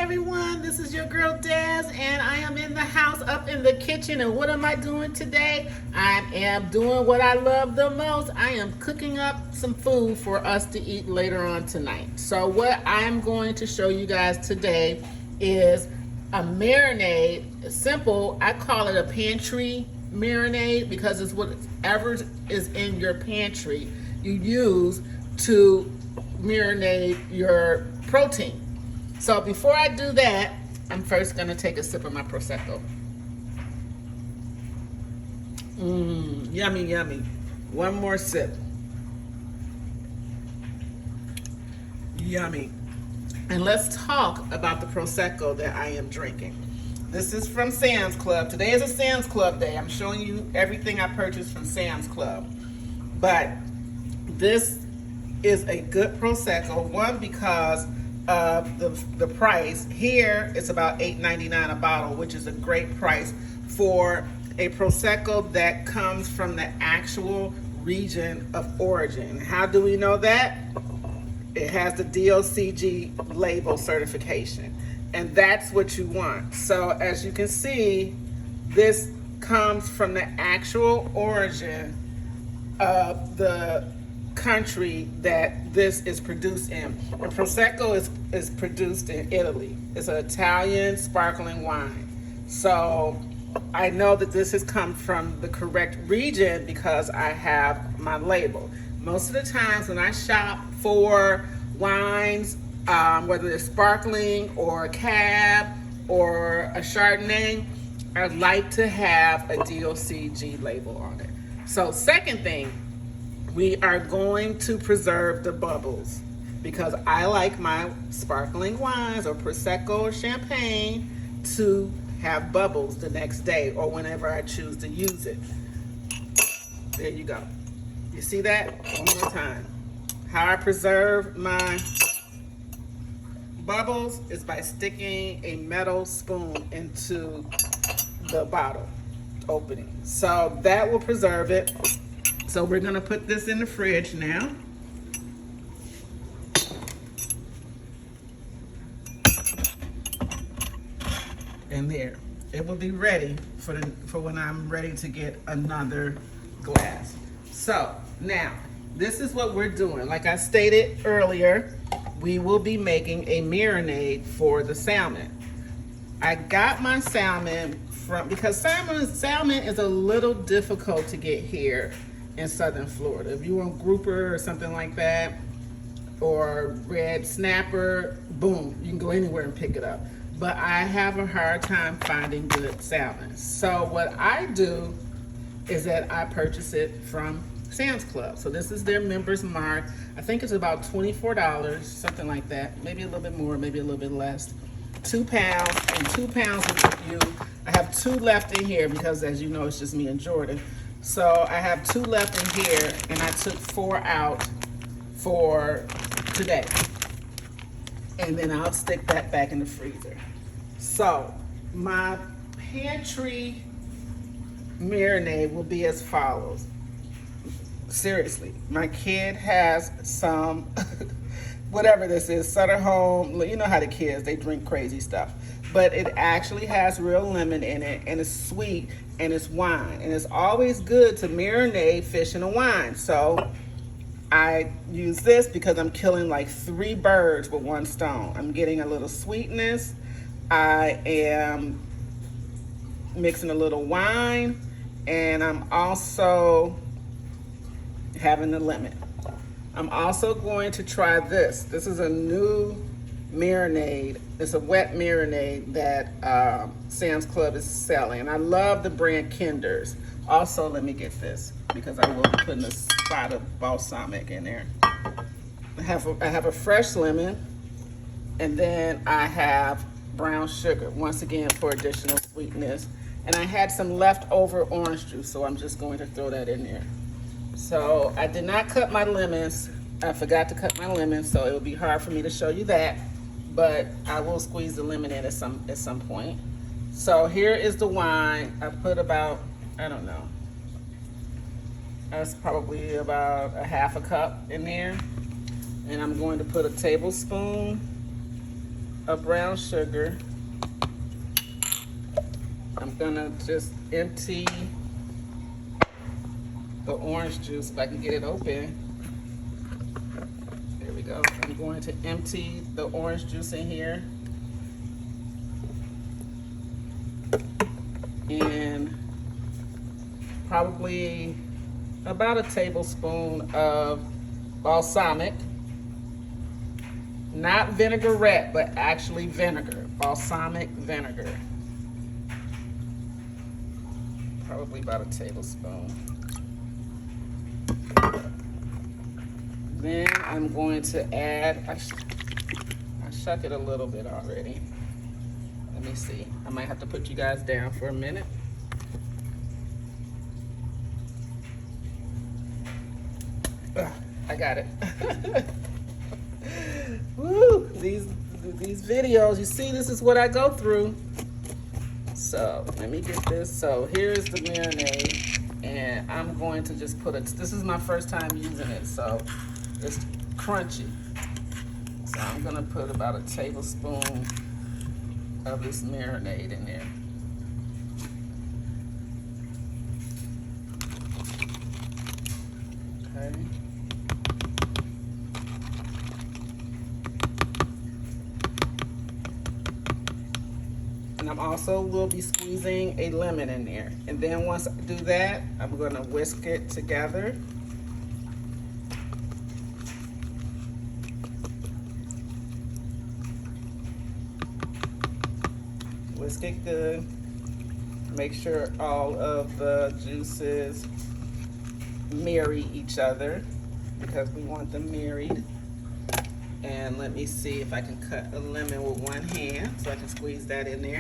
everyone, this is your girl Daz, and I am in the house up in the kitchen. And what am I doing today? I am doing what I love the most. I am cooking up some food for us to eat later on tonight. So what I'm going to show you guys today is a marinade. Simple. I call it a pantry marinade because it's whatever is in your pantry you use to marinate your protein. So before I do that, I'm first gonna take a sip of my Prosecco. Yummy, yummy. One more sip. Yummy. And let's talk about the Prosecco that I am drinking. This is from Sam's Club. Today is a Sam's Club day. I'm showing you everything I purchased from Sam's Club. But this is a good Prosecco. One, because of the price. Here it's about $8.99 a bottle, which is a great price for a Prosecco that comes from the actual region of origin. How do we know that? It has the DOCG label certification, and that's what you want. So as you can see, this comes from the actual origin of the country that this is produced in. And Prosecco is produced in Italy. It's an Italian sparkling wine. So I know that this has come from the correct region because I have my label. Most of the times when I shop for wines, whether it's sparkling or a cab or a Chardonnay, I like to have a DOCG label on it. So second thing, we are going to preserve the bubbles because I like my sparkling wines or Prosecco or champagne to have bubbles the next day or whenever I choose to use it. There you go. You see that? One more time. How I preserve my bubbles is by sticking a metal spoon into the bottle opening. So that will preserve it. So we're gonna put this in the fridge now. And there, it will be ready for when I'm ready to get another glass. So now, this is what we're doing. Like I stated earlier, we will be making a marinade for the salmon. I got my salmon because salmon is a little difficult to get here in Southern Florida. If you want grouper or something like that, or red snapper, boom, you can go anywhere and pick it up. But I have a hard time finding good salmon. So what I do is that I purchase it from Sam's Club. So this is their Members Mark. I think it's about $24, something like that. Maybe a little bit more, maybe a little bit less. 2 pounds, and 2 pounds will give you, I have 2 left in here because as you know, it's just me and Jordan. So I have 2 left in here, and I took 4 out for today. And then I'll stick that back in the freezer. So my pantry marinade will be as follows. Seriously, my kid has some, whatever this is, Sutter Home, you know how the kids, they drink crazy stuff. But it actually has real lemon in it, and it's sweet, and it's wine. And it's always good to marinate fish in a wine. So I use this because I'm killing like 3 birds with 1 stone. I'm getting a little sweetness. I am mixing a little wine, and I'm also having the lemon. I'm also going to try this. This is a new marinade. It's a wet marinade that Sam's Club is selling. And I love the brand Kinder's. Also, let me get this because I will be putting a spot of balsamic in there. I have a fresh lemon, and then I have brown sugar, once again for additional sweetness. And I had some leftover orange juice, so I'm just going to throw that in there. So I did not cut my lemons. I forgot to cut my lemons, so it would be hard for me to show you that. But I will squeeze the lemon in at some point. So here is the wine. I put about, I don't know, that's probably about a ½ cup in there. And I'm going to put a tablespoon of brown sugar. I'm gonna just empty the orange juice, if I can get it open. There we go. I'm going to empty the orange juice in here. And probably about a tablespoon of balsamic. Not vinaigrette, but actually vinegar. Balsamic vinegar. Probably about a tablespoon. Then I'm going to add, I shook it a little bit already. Let me see. I might have to put you guys down for a minute. I got it. Woo! These videos, you see, this is what I go through. So let me get this. So here's the marinade, and I'm going to just put it. This is my first time using it, so it's crunchy. So I'm gonna put about a tablespoon of this marinade in there. Okay. And I'm also will be squeezing a lemon in there. And then once I do that, I'm gonna whisk it together. Whisk it good. Make sure all of the juices marry each other because we want them married. And let me see if I can cut a lemon with one hand so I can squeeze that in there.